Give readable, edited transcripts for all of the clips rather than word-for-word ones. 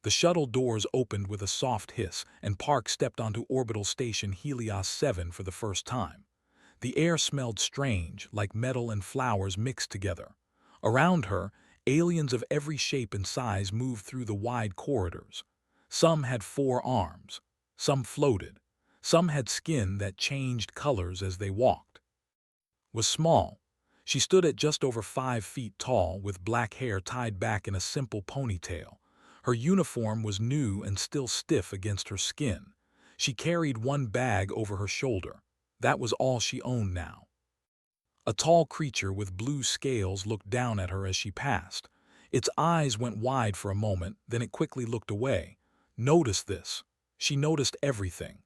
The shuttle doors opened with a soft hiss, and Park stepped onto orbital station Helios 7 for the first time. The air smelled strange, like metal and flowers mixed together. Around her, aliens of every shape and size moved through the wide corridors. Some had 4 arms. Some floated. Some had skin that changed colors as they walked. Was small. She stood at just over 5 feet tall, with black hair tied back in a simple ponytail. Her uniform was new and still stiff against her skin. She carried one bag over her shoulder. That was all she owned now. A tall creature with blue scales looked down at her as she passed. Its eyes went wide for a moment, then it quickly looked away. Notice this. She noticed everything.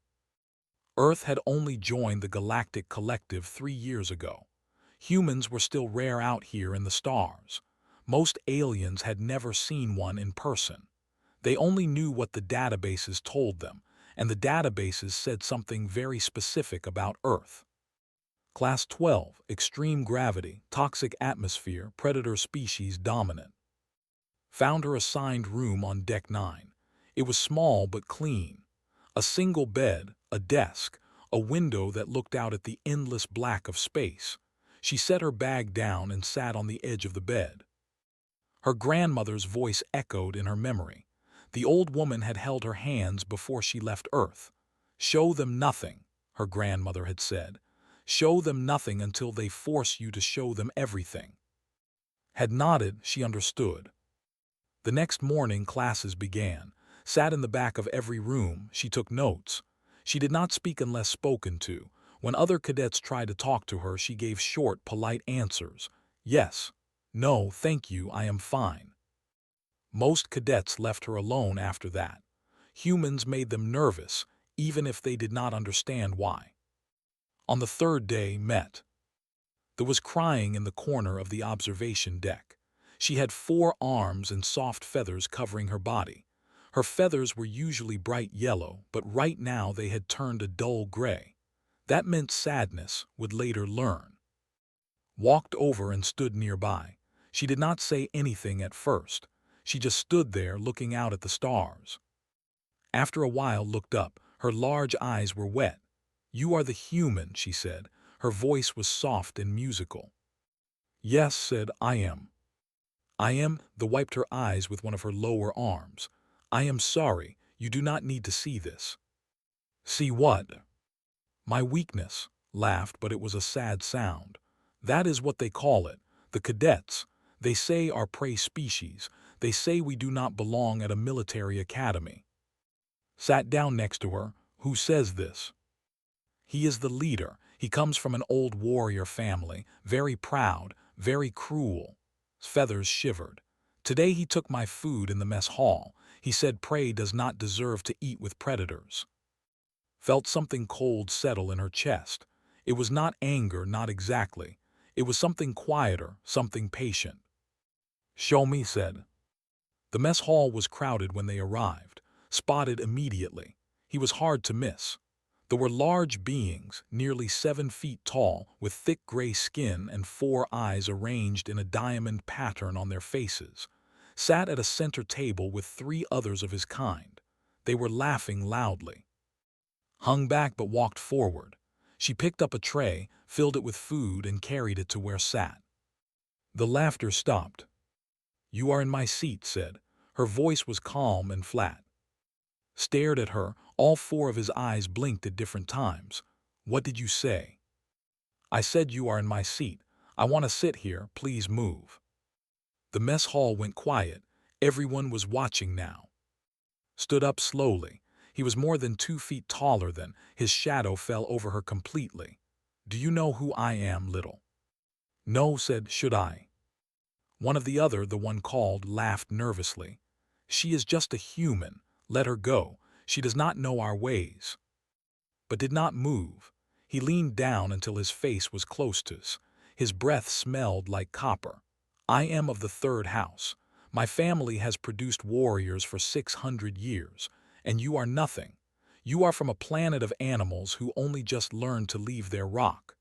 Earth had only joined the Galactic Collective 3 years ago. Humans were still rare out here in the stars. Most aliens had never seen one in person. They only knew what the databases told them, and the databases said something very specific about Earth. Class 12, extreme gravity, toxic atmosphere, predator species dominant. Found her assigned room on Deck 9. It was small but clean. A single bed, a desk, a window that looked out at the endless black of space. She set her bag down and sat on the edge of the bed. Her grandmother's voice echoed in her memory. The old woman had held her hands before she left Earth. "Show them nothing," her grandmother had said. "Show them nothing until they force you to show them everything." Had nodded, she understood. The next morning classes began. Sat in the back of every room, she took notes. She did not speak unless spoken to. When other cadets tried to talk to her, she gave short, polite answers. Yes. No, thank you, I am fine. Most cadets left her alone after that. Humans made them nervous, even if they did not understand why. On the third day, met. There was crying in the corner of the observation deck. She had 4 arms and soft feathers covering her body. Her feathers were usually bright yellow, but right now they had turned a dull gray. That meant sadness, would later learn. Walked over and stood nearby. She did not say anything at first. She just stood there looking out at the stars. After a while looked up. Her large eyes were wet. "You are the human," she said. Her voice was soft and musical. "Yes," said I am. "I am," the wiped her eyes with one of her lower arms. "I am sorry, you do not need to see this." "See what?" "My weakness," laughed, but it was a sad sound. "That is what they call it. The cadets. They say our prey species. They say we do not belong at a military academy." Sat down next to her. "Who says this?" "He is the leader. He comes from an old warrior family, very proud, very cruel." Feathers shivered. "Today he took my food in the mess hall. He said prey does not deserve to eat with predators." Felt something cold settle in her chest. It was not anger, not exactly. It was something quieter, something patient. "Show me," said. The mess hall was crowded when they arrived. Spotted immediately. He was hard to miss. There were large beings, nearly 7 feet tall, with thick gray skin and 4 eyes arranged in a diamond pattern on their faces. Sat at a center table with 3 others of his kind. They were laughing loudly. Hung back but walked forward. She picked up a tray, filled it with food, and carried it to where sat. The laughter stopped. "You are in my seat," said. Her voice was calm and flat. Stared at her, all 4 of his eyes blinked at different times. "What did you say?" "I said you are in my seat. I want to sit here, please move." The mess hall went quiet. Everyone was watching now. Stood up slowly. He was more than 2 feet taller than, his shadow fell over her completely. "Do you know who I am, little?" "No," said. "Should I?" One of the other, the one called, laughed nervously. "She is just a human. Let her go. She does not know our ways." But did not move. He leaned down until his face was close to us. His breath smelled like copper. "I am of the 3rd house. My family has produced warriors for 600 years, and you are nothing. You are from a planet of animals who only just learned to leave their rock."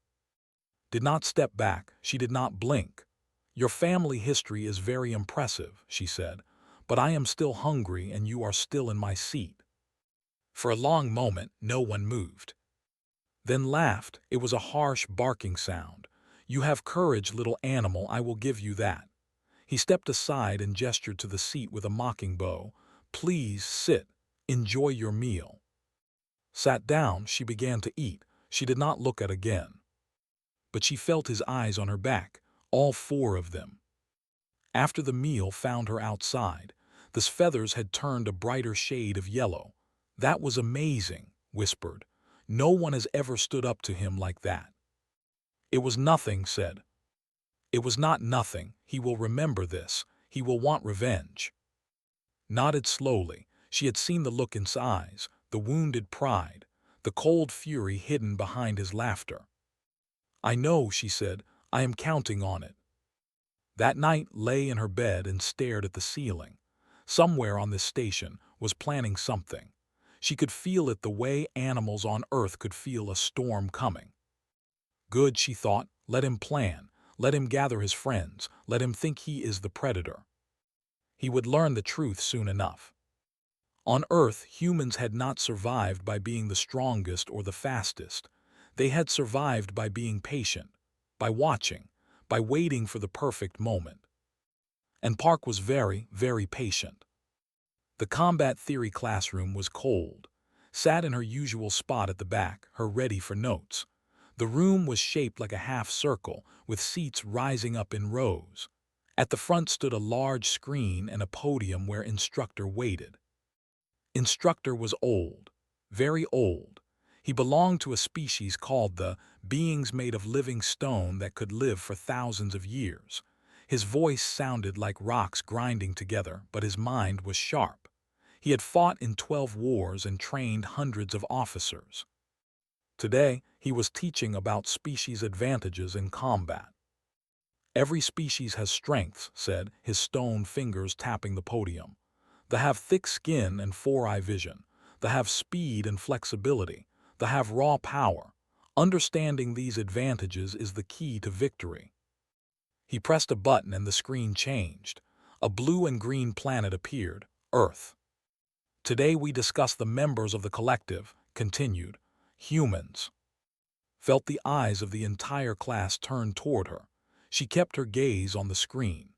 Did not step back. She did not blink. "Your family history is very impressive," she said, but I am still hungry and you are still in my seat." For a long moment, no one moved. Then laughed. It was a harsh barking sound. "You have courage, little animal, I will give you that." He stepped aside and gestured to the seat with a mocking bow. "Please sit. Enjoy your meal." Sat down, she began to eat. She did not look at again. But she felt his eyes on her back, all four of them. After the meal found her outside. The feathers had turned a brighter shade of yellow. "That was amazing," whispered. "No one has ever stood up to him like that." "It was nothing," said. "It was not nothing. He will remember this. He will want revenge." Nodded slowly. She had seen the look in his eyes, the wounded pride, the cold fury hidden behind his laughter. "I know," she said. "I am counting on it." That night lay in her bed and stared at the ceiling. Somewhere on this station was planning something. She could feel it the way animals on Earth could feel a storm coming. Good, she thought. Let him plan. Let him gather his friends. Let him think he is the predator. He would learn the truth soon enough. On Earth, humans had not survived by being the strongest or the fastest. They had survived by being patient, by watching, by waiting for the perfect moment. And Park was very, very patient. The combat theory classroom was cold. Sat in her usual spot at the back, her ready for notes. The room was shaped like a half circle, with seats rising up in rows. At the front stood a large screen and a podium where instructor waited. Instructor was old, very old. He belonged to a species called the beings made of living stone that could live for thousands of years. His voice sounded like rocks grinding together, but his mind was sharp. He had fought in 12 wars and trained hundreds of officers. Today, he was teaching about species advantages in combat. "Every species has strengths," said, his stone fingers tapping the podium. "They have thick skin and four-eye vision. They have speed and flexibility. They have raw power. Understanding these advantages is the key to victory." He pressed a button and the screen changed. A blue and green planet appeared, Earth. "Today we discuss the members of the collective," continued. "Humans." Felt the eyes of the entire class turn toward her. She kept her gaze on the screen.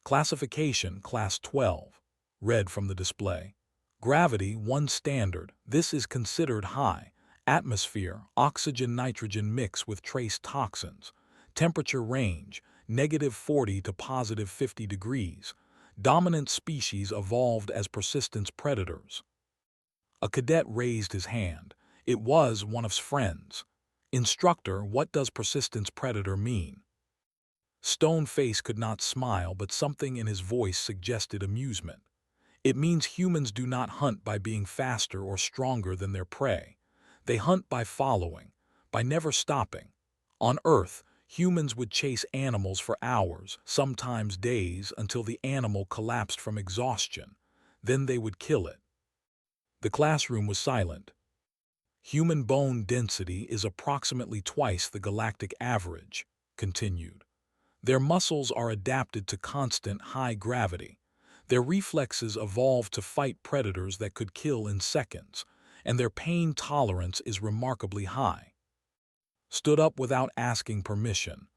"Classification, Class 12. Read from the display. Gravity, 1 standard. This is considered high. Atmosphere, oxygen-nitrogen mix with trace toxins. Temperature range, -40 to +50 degrees. Dominant species evolved as persistence predators." A cadet raised his hand. It was one of his friends. "Instructor, what does persistence predator mean?" Stoneface could not smile, but something in his voice suggested amusement. "It means humans do not hunt by being faster or stronger than their prey. They hunt by following, by never stopping. On Earth, humans would chase animals for hours, sometimes days, until the animal collapsed from exhaustion. Then they would kill it." The classroom was silent. "Human bone density is approximately twice the galactic average," continued. "Their muscles are adapted to constant high gravity. Their reflexes evolved to fight predators that could kill in seconds, and their pain tolerance is remarkably high." Stood up without asking permission.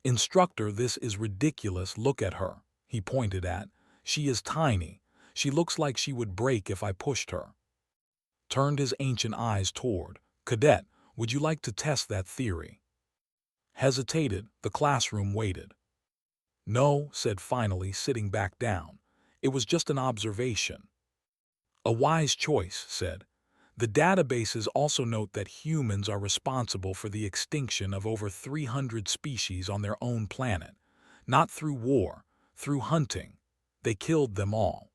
"Instructor, this is ridiculous. Look at her," he pointed at. "She is tiny. She looks like she would break if I pushed her." Turned his ancient eyes toward. "Cadet, would you like to test that theory?" Hesitated. The classroom waited. "No," said finally, sitting back down. "It was just an observation." "A wise choice," said. "The databases also note that humans are responsible for the extinction of over 300 species on their own planet. Not through war, through hunting. They killed them all."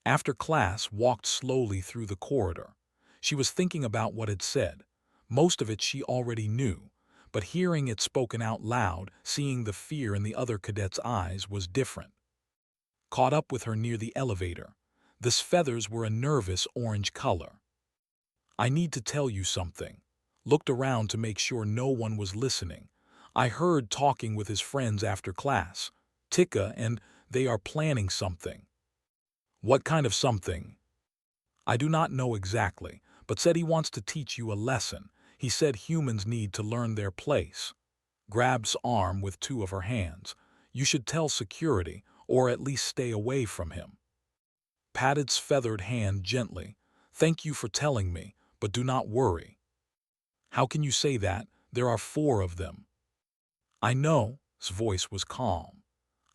After class, walked slowly through the corridor. She was thinking about what it said. Most of it she already knew, but hearing it spoken out loud, seeing the fear in the other cadet's eyes was different. Caught up with her near the elevator. These feathers were a nervous orange color. "I need to tell you something." Looked around to make sure no one was listening. "I heard talking with his friends after class. Tika and they are planning something." What kind of something? I do not know exactly, but said he wants to teach you a lesson. He said humans need to learn their place. Grabs arm with two of her hands. You should tell security, or at least stay away from him. Patted feathered hand gently. Thank you for telling me, but do not worry. How can you say that? There are 4 of them. I know, his voice was calm.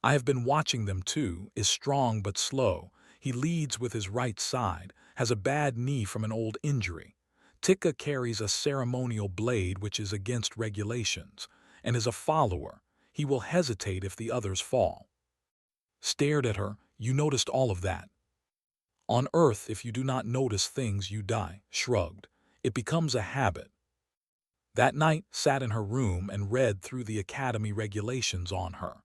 I have been watching them too, is strong but slow. He leads with his right side, has a bad knee from an old injury. Tika carries a ceremonial blade which is against regulations, and is a follower. He will hesitate if the others fall. Stared at her, you noticed all of that. On Earth, if you do not notice things, you die, shrugged. It becomes a habit. That night, sat in her room and read through the Academy regulations on her.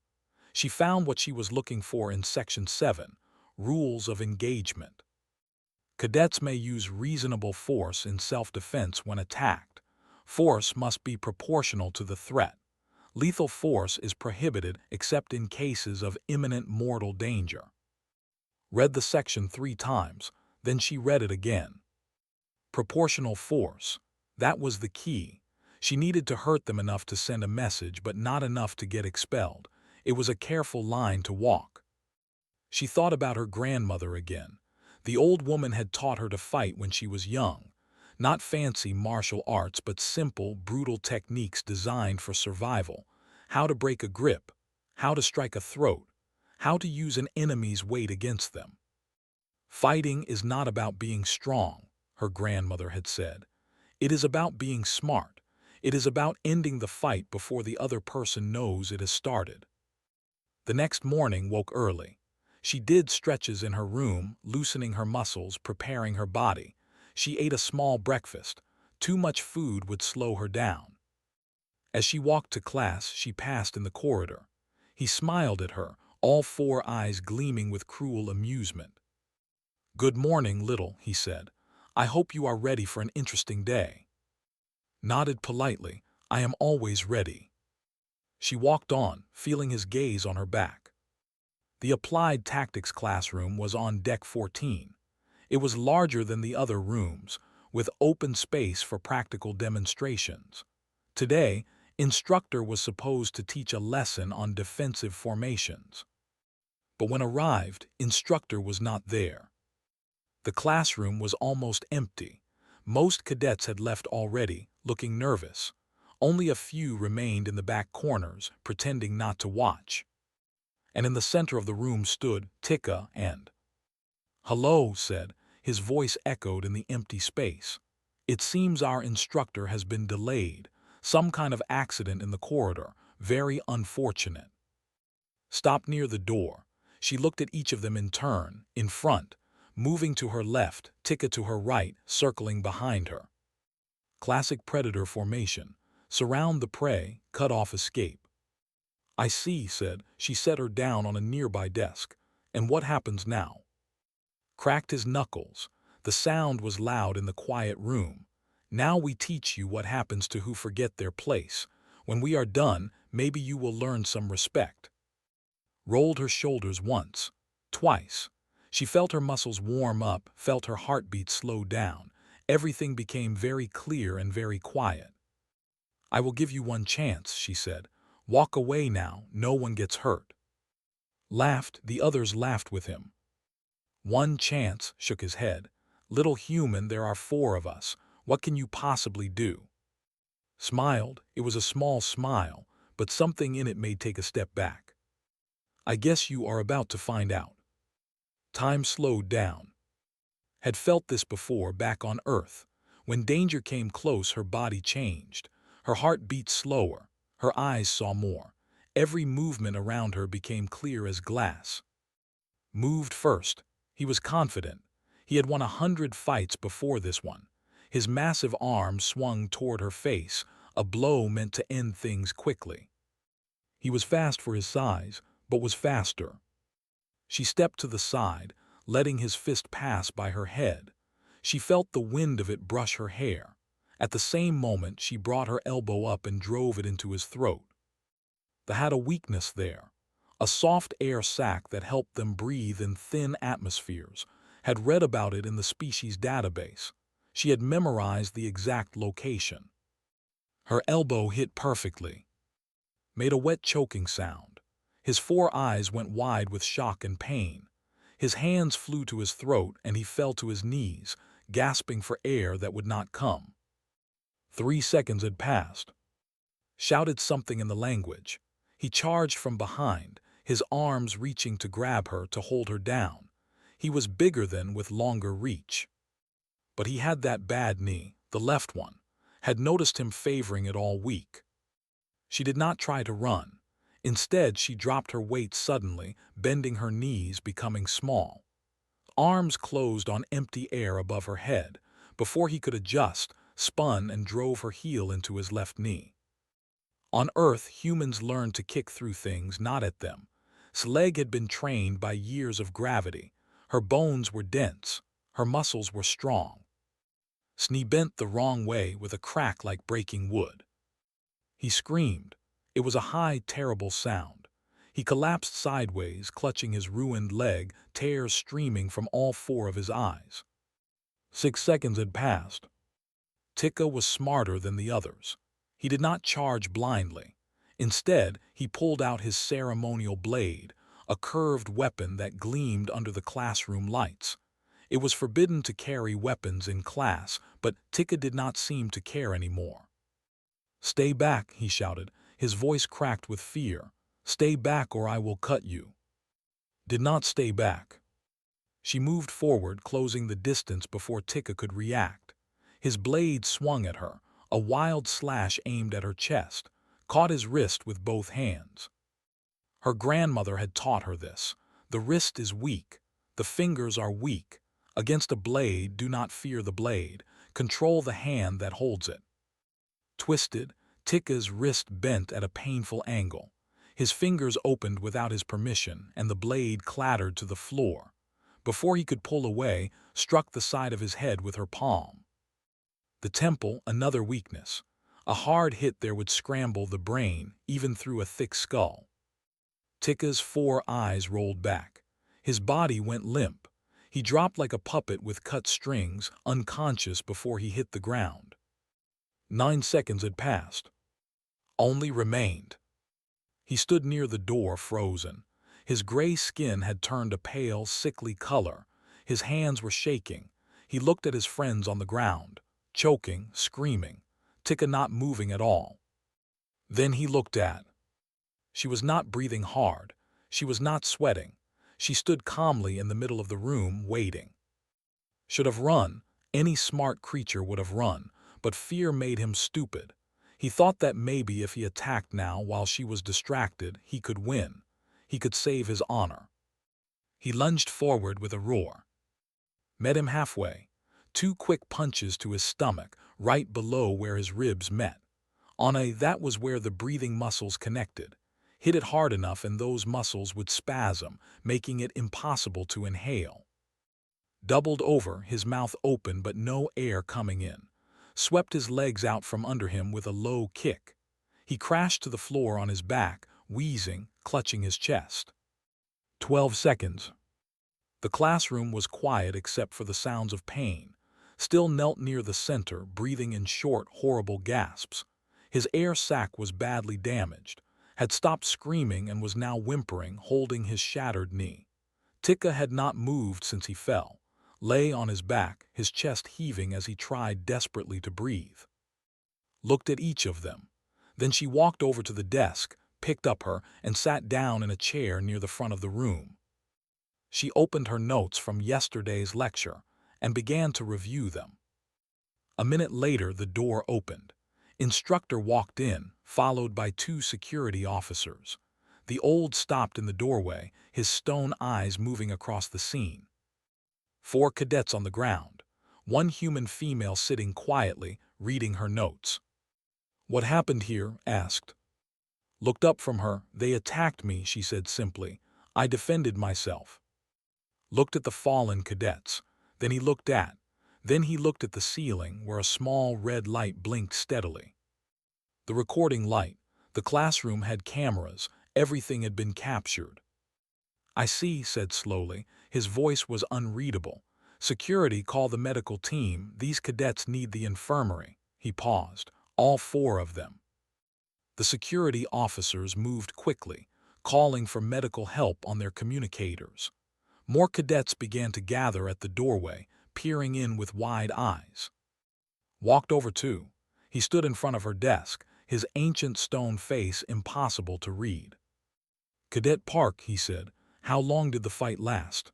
She found what she was looking for in Section 7, Rules of Engagement. Cadets may use reasonable force in self-defense when attacked. Force must be proportional to the threat. Lethal force is prohibited except in cases of imminent mortal danger. Read the section 3 times, then she read it again. Proportional force. That was the key. She needed to hurt them enough to send a message, but not enough to get expelled. It was a careful line to walk. She thought about her grandmother again. The old woman had taught her to fight when she was young. Not fancy martial arts, but simple, brutal techniques designed for survival. How to break a grip, how to strike a throat, how to use an enemy's weight against them. Fighting is not about being strong, her grandmother had said. It is about being smart. It is about ending the fight before the other person knows it has started. The next morning woke early. She did stretches in her room, loosening her muscles, preparing her body. She ate a small breakfast. Too much food would slow her down. As she walked to class, she passed in the corridor. He smiled at her, all 4 eyes gleaming with cruel amusement. Good morning, little, he said. I hope you are ready for an interesting day. Nodded politely. I am always ready. She walked on, feeling his gaze on her back. The Applied Tactics classroom was on deck 14. It was larger than the other rooms, with open space for practical demonstrations. Today, instructor was supposed to teach a lesson on defensive formations. But when arrived, instructor was not there. The classroom was almost empty. Most cadets had left already, looking nervous. Only a few remained in the back corners, pretending not to watch. And in the center of the room stood Tika and "Hello," said. His voice echoed in the empty space. It seems our instructor has been delayed. Some kind of accident in the corridor. Very unfortunate. Stopped near the door. She looked at each of them in turn, in front, moving to her left, Tika to her right, circling behind her. Classic predator formation. Surround the prey, cut off escape. I see, said. She set her down on a nearby desk. And what happens now? Cracked his knuckles. The sound was loud in the quiet room. Now we teach you what happens to who forget their place. When we are done, maybe you will learn some respect. Rolled her shoulders once, twice. She felt her muscles warm up, felt her heartbeat slow down. Everything became very clear and very quiet. I will give you one chance, she said. Walk away now, no one gets hurt. Laughed, the others laughed with him. One chance, shook his head. Little human, there are 4 of us. What can you possibly do? Smiled, it was a small smile, but something in it made take a step back. I guess you are about to find out. Time slowed down. Had felt this before back on Earth. When danger came close, her body changed. Her heart beat slower. Her eyes saw more. Every movement around her became clear as glass. Moved first. He was confident. He had won 100 fights before this one. His massive arm swung toward her face, a blow meant to end things quickly. He was fast for his size, but was faster. She stepped to the side, letting his fist pass by her head. She felt the wind of it brush her hair. At the same moment, she brought her elbow up and drove it into his throat. They had a weakness there. a soft air sac that helped them breathe in thin atmospheres, had read about it in the species database. She had memorized the exact location. Her elbow hit perfectly, made a wet choking sound. His 4 eyes went wide with shock and pain. His hands flew to his throat and he fell to his knees, gasping for air that would not come. 3 seconds had passed. Shouted something in the language. He charged from behind, his arms reaching to grab her to hold her down. He was bigger than with longer reach. But he had that bad knee, the left one, had noticed him favoring it all week. She did not try to run. Instead, she dropped her weight suddenly, bending her knees, becoming small. Arms closed on empty air above her head. Before he could adjust, spun and drove her heel into his left knee. On Earth, humans learned to kick through things, not at them. His leg had been trained by years of gravity. Her bones were dense. Her muscles were strong. His knee bent the wrong way with a crack like breaking wood. He screamed. It was a high, terrible sound. He collapsed sideways, clutching his ruined leg, tears streaming from all 4 of his eyes. 6 seconds had passed. Tika was smarter than the others. He did not charge blindly. Instead, he pulled out his ceremonial blade, a curved weapon that gleamed under the classroom lights. It was forbidden to carry weapons in class, but Tika did not seem to care anymore. "Stay back," he shouted, his voice cracked with fear. "Stay back or I will cut you." Did not stay back. She moved forward, closing the distance before Tika could react. His blade swung at her, a wild slash aimed at her chest, caught his wrist with both hands. Her grandmother had taught her this. The wrist is weak. The fingers are weak. Against a blade, do not fear the blade. Control the hand that holds it. Twisted, Tika's wrist bent at a painful angle. His fingers opened without his permission, and the blade clattered to the floor. Before he could pull away, struck the side of his head with her palm. The temple, another weakness. A hard hit there would scramble the brain, even through a thick skull. Tika's 4 eyes rolled back. His body went limp. He dropped like a puppet with cut strings, unconscious before he hit the ground. 9 seconds had passed. Only remained. He stood near the door, frozen. His gray skin had turned a pale, sickly color. His hands were shaking. He looked at his friends on the ground, choking, screaming, Tika not moving at all. Then he looked at. She was not breathing hard. She was not sweating. She stood calmly in the middle of the room, waiting. Should have run. Any smart creature would have run, but fear made him stupid. He thought that maybe if he attacked now while she was distracted, he could win. He could save his honor. He lunged forward with a roar. Met him halfway. 2 quick punches to his stomach, right below where his ribs met. That was where the breathing muscles connected. Hit it hard enough and those muscles would spasm, making it impossible to inhale. Doubled over, his mouth open but no air coming in. Swept his legs out from under him with a low kick. He crashed to the floor on his back, wheezing, clutching his chest. 12 seconds. The classroom was quiet except for the sounds of pain. Still knelt near the center, breathing in short, horrible gasps. His air sac was badly damaged, had stopped screaming and was now whimpering, holding his shattered knee. Tika had not moved since he fell. Lay on his back, his chest heaving as he tried desperately to breathe. Looked at each of them. Then she walked over to the desk, picked up her, and sat down in a chair near the front of the room. She opened her notes from yesterday's lecture and began to review them. A minute later, the door opened. Instructor walked in, followed by 2 security officers. The old stopped in the doorway, his stone eyes moving across the scene. 4 cadets on the ground. 1 human female sitting quietly, reading her notes. "What happened here?" asked. Looked up from her. "They attacked me," she said simply. "I defended myself." Looked at the fallen cadets. Then he looked at the ceiling where a small red light blinked steadily. The recording light. The classroom had cameras. Everything had been captured. I see, said slowly. His voice was unreadable. Security, call the medical team. These cadets need the infirmary. He paused. All 4 of them. The security officers moved quickly, calling for medical help on their communicators. More cadets began to gather at the doorway, peering in with wide eyes. Walked over too. He stood in front of her desk, his ancient stone face impossible to read. Cadet Park, he said, how long did the fight last?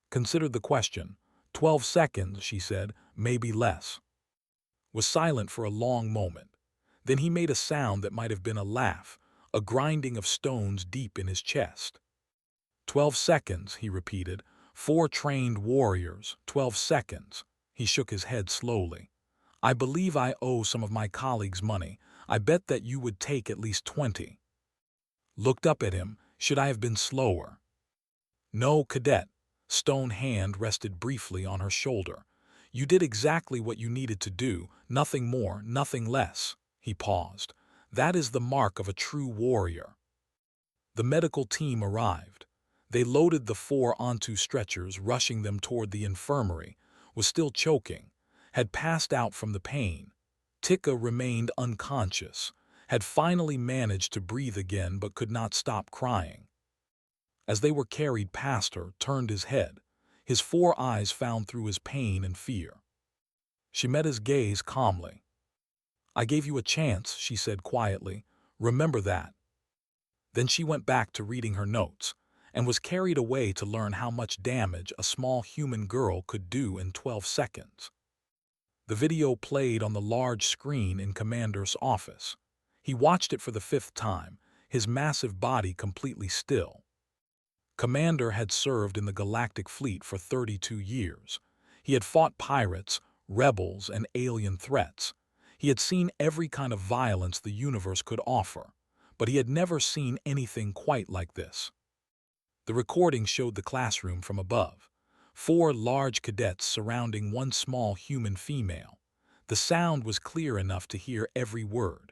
Considered the question. 12 seconds, she said, maybe less. Was silent for a long moment. Then he made a sound that might have been a laugh, a grinding of stones deep in his chest. 12 seconds, he repeated. 4 trained warriors, 12 seconds. He shook his head slowly. I believe I owe some of my colleagues money. I bet that you would take at least 20. Looked up at him. Should I have been slower? No, cadet. Stone hand rested briefly on her shoulder. You did exactly what you needed to do, nothing more, nothing less. He paused. That is the mark of a true warrior. The medical team arrived. They loaded the 4 onto stretchers, rushing them toward the infirmary, was still choking, had passed out from the pain. Tika remained unconscious, had finally managed to breathe again but could not stop crying. As they were carried past her, turned his head, his 4 eyes found through his pain and fear. She met his gaze calmly. I gave you a chance, she said quietly. Remember that. Then she went back to reading her notes, and was carried away to learn how much damage a small human girl could do in 12 seconds. The video played on the large screen in Commander's office. He watched it for the 5th time, his massive body completely still. Commander had served in the Galactic Fleet for 32 years. He had fought pirates, rebels, and alien threats. He had seen every kind of violence the universe could offer, but he had never seen anything quite like this. The recording showed the classroom from above. 4 large cadets surrounding 1 small human female. The sound was clear enough to hear every word.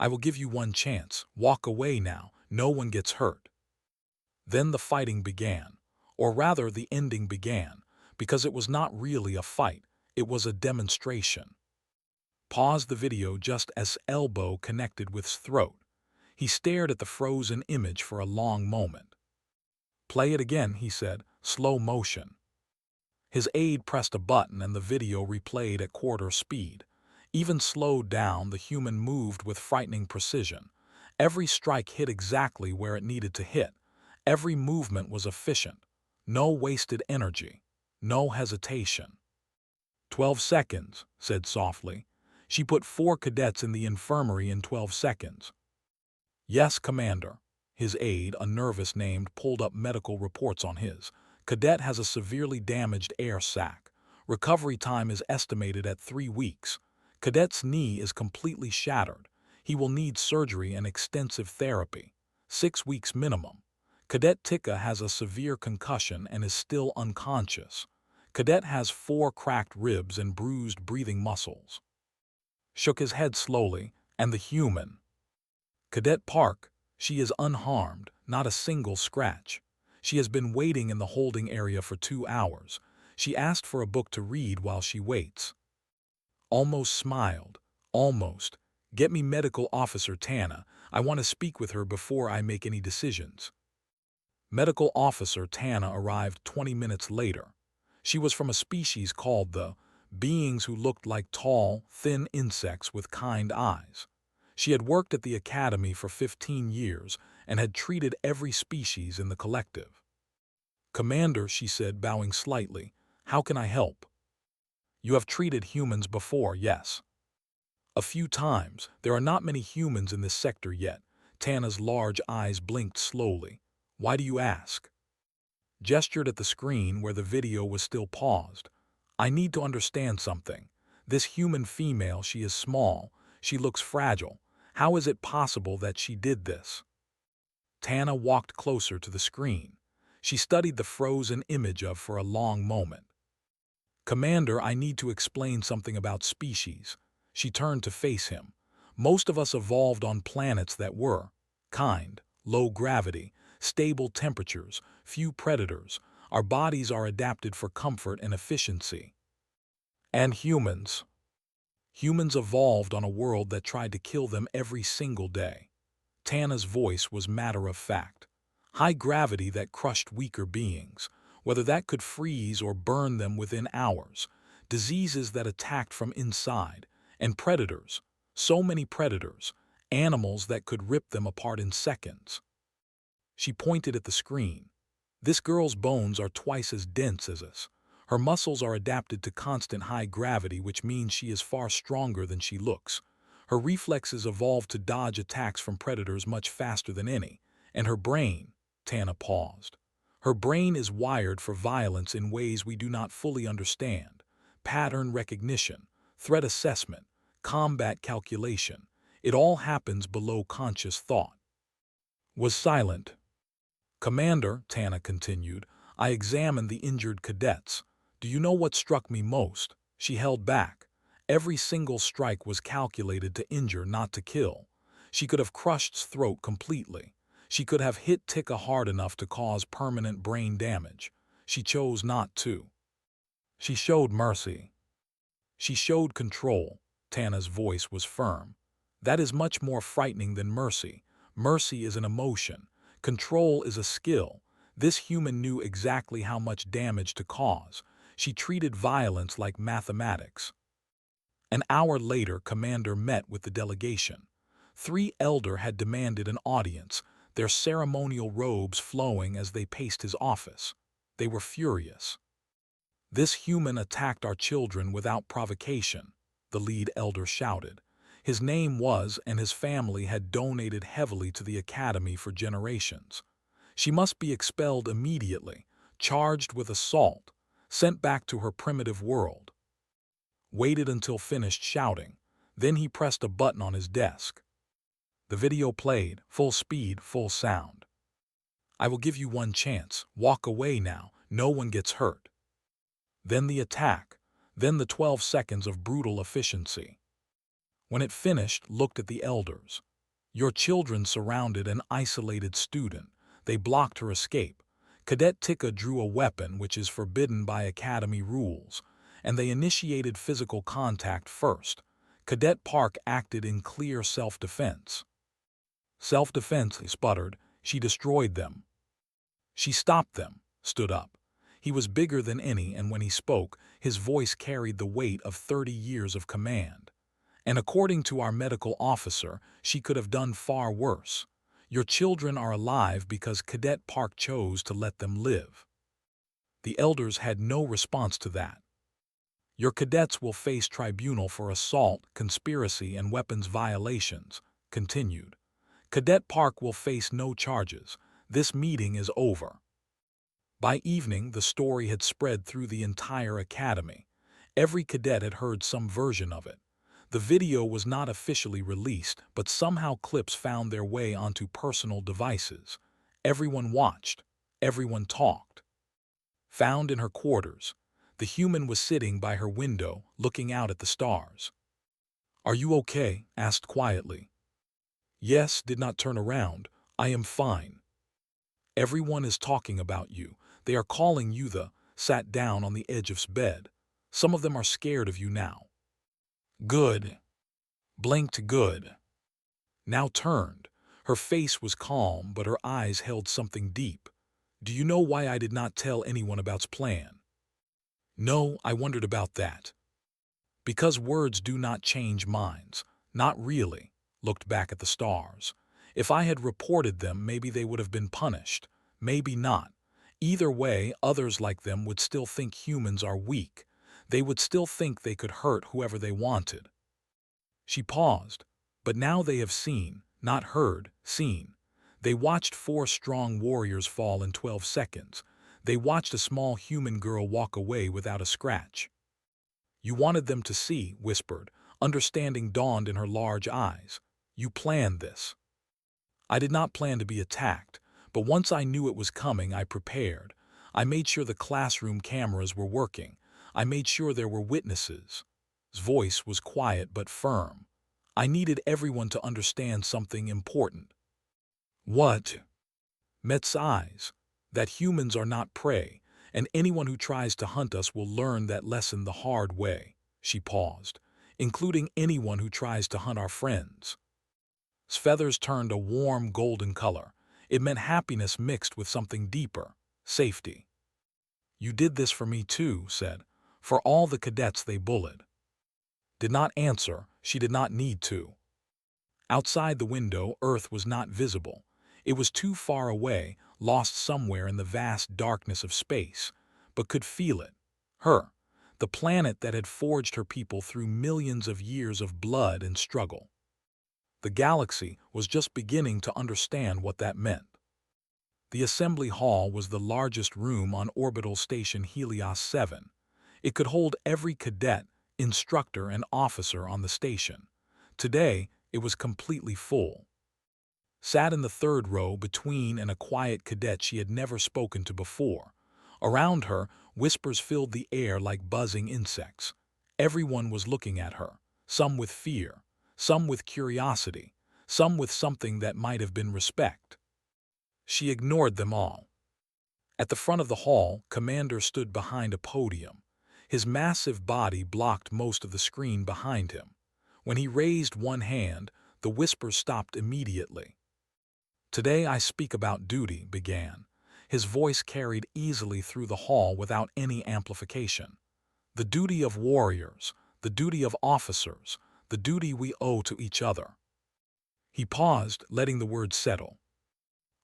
I will give you 1 chance. Walk away now. No one gets hurt. Then the fighting began, or rather the ending began, because it was not really a fight, it was a demonstration. Paused the video just as elbow connected with throat. He stared at the frozen image for a long moment. Play it again, he said, slow motion. His aide pressed a button and the video replayed at quarter speed. Even slowed down, the human moved with frightening precision. Every strike hit exactly where it needed to hit. Every movement was efficient. No wasted energy. No hesitation. 12 seconds, said softly. She put 4 cadets in the infirmary in 12 seconds. Yes, Commander. His aide, a nervous named, pulled up medical reports on his. Cadet has a severely damaged air sac. Recovery time is estimated at 3 weeks. Cadet's knee is completely shattered. He will need surgery and extensive therapy. 6 weeks minimum. Cadet Tika has a severe concussion and is still unconscious. Cadet has 4 cracked ribs and bruised breathing muscles. Shook his head slowly, and the human. Cadet Park, she is unharmed, not a single scratch. She has been waiting in the holding area for 2 hours. She asked for a book to read while she waits. Almost smiled. Almost. Get me Medical Officer Tana. I want to speak with her before I make any decisions. Medical Officer Tana arrived 20 minutes later. She was from a species called the beings who looked like tall, thin insects with kind eyes. She had worked at the academy for 15 years and had treated every species in the collective. Commander, she said, bowing slightly, how can I help? You have treated humans before, yes. A few times. There are not many humans in this sector yet. Tana's large eyes blinked slowly. Why do you ask? Gestured at the screen where the video was still paused. I need to understand something. This human female, she is small. She looks fragile. How is it possible that she did this? Tana walked closer to the screen. She studied the frozen image of for a long moment. Commander, I need to explain something about species. She turned to face him. Most of us evolved on planets that were kind, low gravity, stable temperatures, few predators. Our bodies are adapted for comfort and efficiency. And humans. Humans evolved on a world that tried to kill them every single day. Tana's voice was matter-of-fact. High gravity that crushed weaker beings, whether that could freeze or burn them within hours. Diseases that attacked from inside. And predators. So many predators. Animals that could rip them apart in seconds. She pointed at the screen. This girl's bones are twice as dense as us. Her muscles are adapted to constant high gravity, which means she is far stronger than she looks. Her reflexes evolved to dodge attacks from predators much faster than any. And her brain, Tana paused. Her brain is wired for violence in ways we do not fully understand. Pattern recognition, threat assessment, combat calculation. It all happens below conscious thought. Was silent. Commander, Tana continued, I examined the injured cadets. Do you know what struck me most? She held back. Every single strike was calculated to injure, not to kill. She could have crushed throat completely. She could have hit Tika hard enough to cause permanent brain damage. She chose not to. She showed mercy. She showed control. Tana's voice was firm. That is much more frightening than mercy. Mercy is an emotion. Control is a skill. This human knew exactly how much damage to cause. She treated violence like mathematics. An hour later, Commander met with the delegation. 3 Elder had demanded an audience, their ceremonial robes flowing as they paced his office. They were furious. This human attacked our children without provocation, the lead Elder shouted. His name was, and his family had donated heavily to the Academy for generations. She must be expelled immediately, charged with assault, sent back to her primitive world. Waited until finished shouting. Then he pressed a button on his desk. The video played, full speed, full sound. I will give you one chance. Walk away now. No one gets hurt. Then the attack. Then the 12 seconds of brutal efficiency. When it finished, looked at the elders. Your children surrounded an isolated student. They blocked her escape. Cadet Tika drew a weapon, which is forbidden by Academy rules, and they initiated physical contact first. Cadet Park acted in clear self-defense. Self-defense, he sputtered. She destroyed them. She stopped them, stood up. He was bigger than any, and when he spoke, his voice carried the weight of 30 years of command. And according to our medical officer, she could have done far worse. Your children are alive because Cadet Park chose to let them live. The elders had no response to that. Your cadets will face tribunal for assault, conspiracy, and weapons violations, continued. Cadet Park will face no charges. This meeting is over. By evening, the story had spread through the entire academy. Every cadet had heard some version of it. The video was not officially released, but somehow clips found their way onto personal devices. Everyone watched. Everyone talked. Found in her quarters, the human was sitting by her window, looking out at the stars. Are you okay? Asked quietly. Yes, did not turn around. I am fine. Everyone is talking about you. They are calling you sat down on the edge of bed. Some of them are scared of you now. Good. Blinked good. Now turned. Her face was calm, but her eyes held something deep. Do you know why I did not tell anyone about's plan? No, I wondered about that. Because words do not change minds. Not really. Looked back at the stars. If I had reported them, maybe they would have been punished. Maybe not. Either way, others like them would still think humans are weak. They would still think they could hurt whoever they wanted. She paused. But now they have seen, not heard, seen. They watched 4 strong warriors fall in 12 seconds. They watched a small human girl walk away without a scratch. You wanted them to see, whispered. Understanding dawned in her large eyes. You planned this. I did not plan to be attacked, but once I knew it was coming, I prepared. I made sure the classroom cameras were working. I made sure there were witnesses. His voice was quiet but firm. I needed everyone to understand something important. What? Met's eyes. That humans are not prey, and anyone who tries to hunt us will learn that lesson the hard way. She paused, including anyone who tries to hunt our friends. His feathers turned a warm golden color. It meant happiness mixed with something deeper, safety. You did this for me too, said, for all the cadets they bullied. Did not answer, she did not need to. Outside the window, Earth was not visible. It was too far away, lost somewhere in the vast darkness of space, but could feel it. Her, the planet that had forged her people through millions of years of blood and struggle. The galaxy was just beginning to understand what that meant. The assembly hall was the largest room on orbital station Helios 7. It could hold every cadet, instructor, and officer on the station. Today, it was completely full. Sat in the third row between and a quiet cadet she had never spoken to before. Around her, whispers filled the air like buzzing insects. Everyone was looking at her, some with fear, some with curiosity, some with something that might have been respect. She ignored them all. At the front of the hall, Commander stood behind a podium. His massive body blocked most of the screen behind him. When he raised one hand, the whispers stopped immediately. Today I speak about duty, began. His voice carried easily through the hall without any amplification. The duty of warriors, the duty of officers, the duty we owe to each other. He paused, letting the words settle.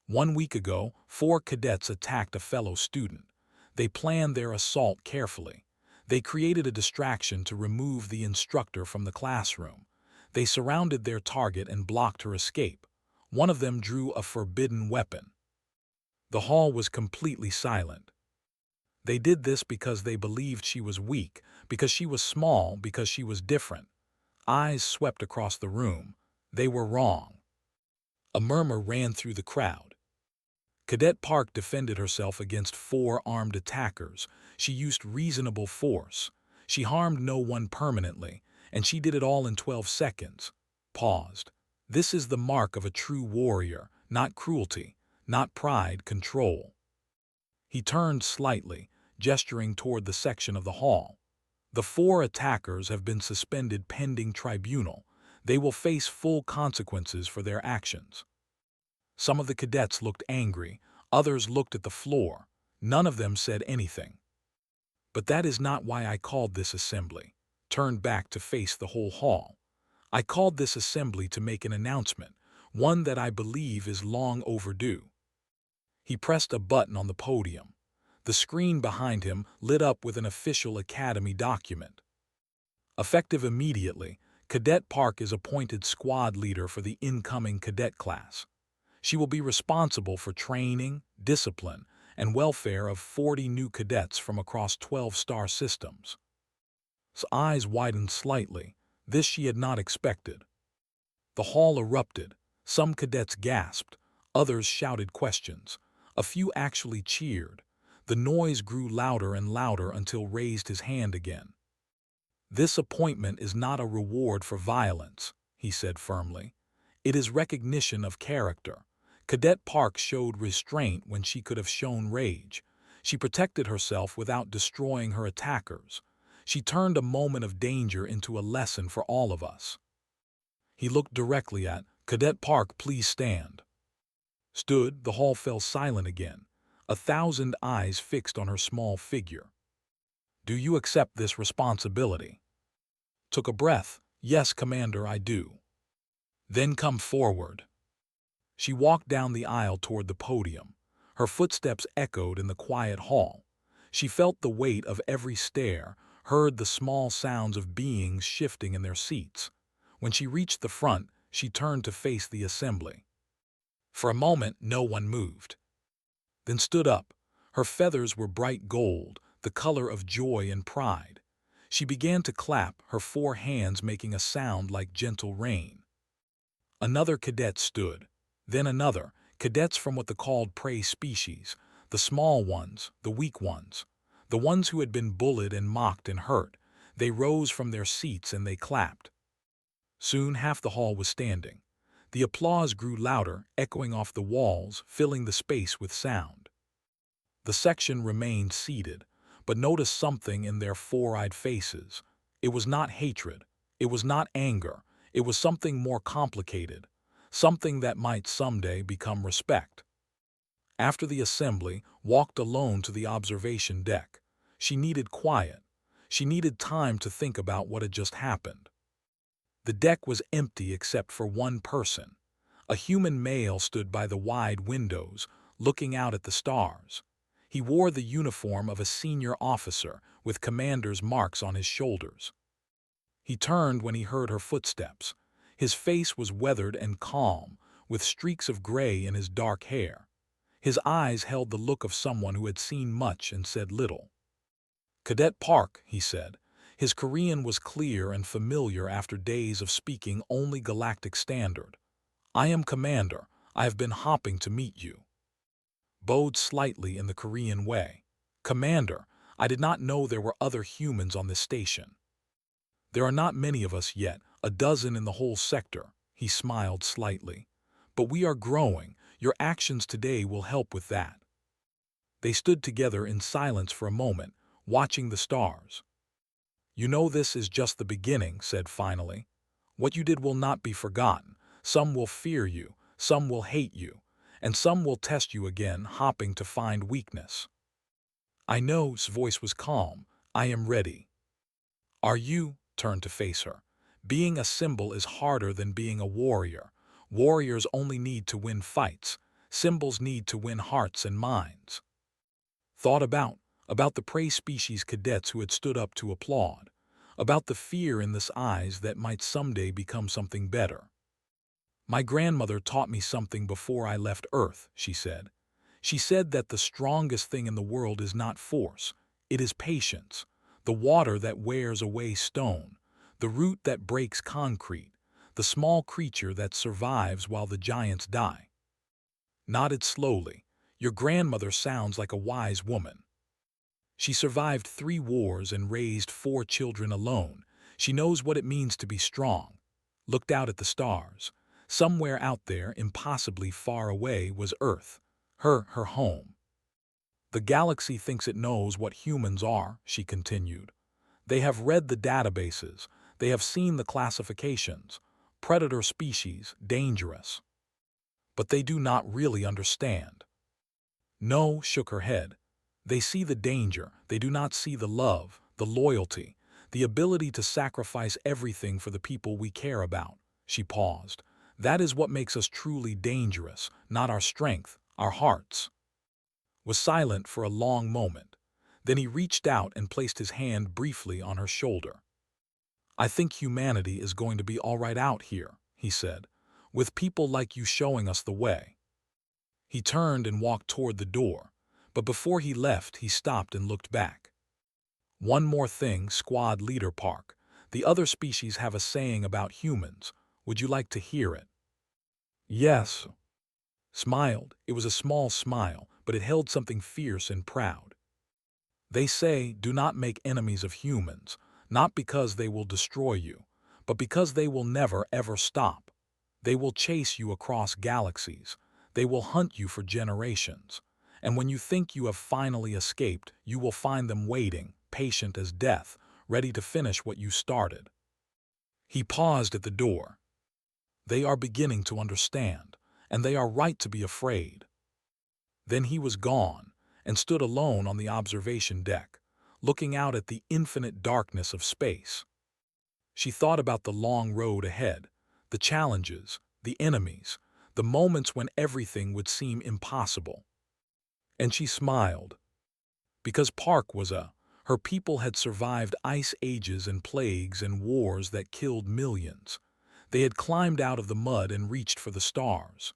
1 week ago, 4 cadets attacked a fellow student. They planned their assault carefully. They created a distraction to remove the instructor from the classroom. They surrounded their target and blocked her escape. One of them drew a forbidden weapon. The hall was completely silent. They did this because they believed she was weak, because she was small, because she was different. Eyes swept across the room. They were wrong. A murmur ran through the crowd. Cadet Park defended herself against 4 armed attackers. She used reasonable force. She harmed no one permanently, and she did it all in 12 seconds. Paused. This is the mark of a true warrior, not cruelty, not pride, control. He turned slightly, gesturing toward the section of the hall. The 4 attackers have been suspended pending tribunal. They will face full consequences for their actions. Some of the cadets looked angry, others looked at the floor. None of them said anything. But that is not why I called this assembly. Turned back to face the whole hall. I called this assembly to make an announcement, one that I believe is long overdue. He pressed a button on the podium. The screen behind him lit up with an official academy document. Effective immediately, Cadet Park is appointed squad leader for the incoming cadet class. She will be responsible for training, discipline, and welfare of 40 new cadets from across 12 star systems. His eyes widened slightly. This she had not expected. The hall erupted. Some cadets gasped. Others shouted questions. A few actually cheered. The noise grew louder and louder until raised his hand again. This appointment is not a reward for violence, he said firmly. It is recognition of character. Cadet Park showed restraint when she could have shown rage. She protected herself without destroying her attackers. She turned a moment of danger into a lesson for all of us. He looked directly at Cadet Park, please stand. Stood, the hall fell silent again, 1,000 eyes fixed on her small figure. Do you accept this responsibility? Took a breath. Yes, Commander, I do. Then come forward. She walked down the aisle toward the podium. Her footsteps echoed in the quiet hall. She felt the weight of every stare, heard the small sounds of beings shifting in their seats. When she reached the front, she turned to face the assembly. For a moment, no one moved. Then stood up. Her feathers were bright gold, the color of joy and pride. She began to clap, her 4 hands making a sound like gentle rain. Another cadet stood. Then another, cadets from what they called prey species, the small ones, the weak ones, the ones who had been bullied and mocked and hurt. They rose from their seats and they clapped. Soon half the hall was standing. The applause grew louder, echoing off the walls, filling the space with sound. The section remained seated, but noticed something in their four-eyed faces. It was not hatred. It was not anger. It was something more complicated, something that might someday become respect. After the assembly, walked alone to the observation deck. She needed quiet. She needed time to think about what had just happened. The deck was empty except for one person. A human male stood by the wide windows, looking out at the stars. He wore the uniform of a senior officer, with commander's marks on his shoulders. He turned when he heard her footsteps. His face was weathered and calm, with streaks of gray in his dark hair. His eyes held the look of someone who had seen much and said little. "Cadet Park," he said. His Korean was clear and familiar after days of speaking only Galactic Standard. "I am Commander. I have been hopping to meet you." Bowed slightly in the Korean way. "Commander, I did not know there were other humans on this station." "There are not many of us yet, a dozen in the whole sector," he smiled slightly. "But we are growing. Your actions today will help with that." They stood together in silence for a moment, watching the stars. "You know this is just the beginning," said finally. "What you did will not be forgotten. Some will fear you, some will hate you, and some will test you again, hopping to find weakness." "I know," his voice was calm. "I am ready." "Are you?" Turned to face her. "Being a symbol is harder than being a warrior. Warriors only need to win fights. Symbols need to win hearts and minds." Thought about the prey species cadets who had stood up to applaud, about the fear in this eyes that might someday become something better. "My grandmother taught me something before I left Earth," she said. "She said that the strongest thing in the world is not force, it is patience, the water that wears away stone, the root that breaks concrete, the small creature that survives while the giants die." Nodded slowly. "Your grandmother sounds like a wise woman. She survived 3 wars and raised 4 children alone. She knows what it means to be strong." Looked out at the stars. Somewhere out there, impossibly far away, was Earth, her home. "The galaxy thinks it knows what humans are," she continued. "They have read the databases. They have seen the classifications. Predator species, dangerous. But they do not really understand." "No," shook her head. "They see the danger. They do not see the love, the loyalty, the ability to sacrifice everything for the people we care about." She paused. "That is what makes us truly dangerous, not our strength, our hearts." Was silent for a long moment. Then he reached out and placed his hand briefly on her shoulder. "I think humanity is going to be all right out here," he said, "with people like you showing us the way." He turned and walked toward the door, but before he left, he stopped and looked back. "One more thing, Squad Leader Park. The other species have a saying about humans. Would you like to hear it?" "Yes." Smiled. It was a small smile, but it held something fierce and proud. "They say, do not make enemies of humans, not because they will destroy you, but because they will never ever stop. They will chase you across galaxies. They will hunt you for generations. And when you think you have finally escaped, you will find them waiting, patient as death, ready to finish what you started." He paused at the door. "They are beginning to understand, and they are right to be afraid." Then he was gone, and stood alone on the observation deck, looking out at the infinite darkness of space. She thought about the long road ahead, the challenges, the enemies, the moments when everything would seem impossible. And she smiled. Because Park was her people had survived ice ages and plagues and wars that killed millions. They had climbed out of the mud and reached for the stars.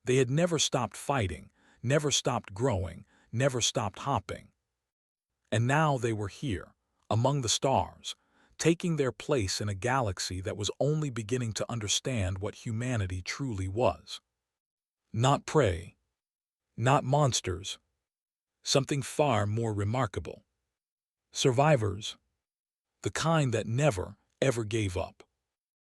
They had never stopped fighting, never stopped growing, never stopped hopping. And now they were here, among the stars, taking their place in a galaxy that was only beginning to understand what humanity truly was. Not prey, not monsters, something far more remarkable. Survivors, the kind that never, ever gave up.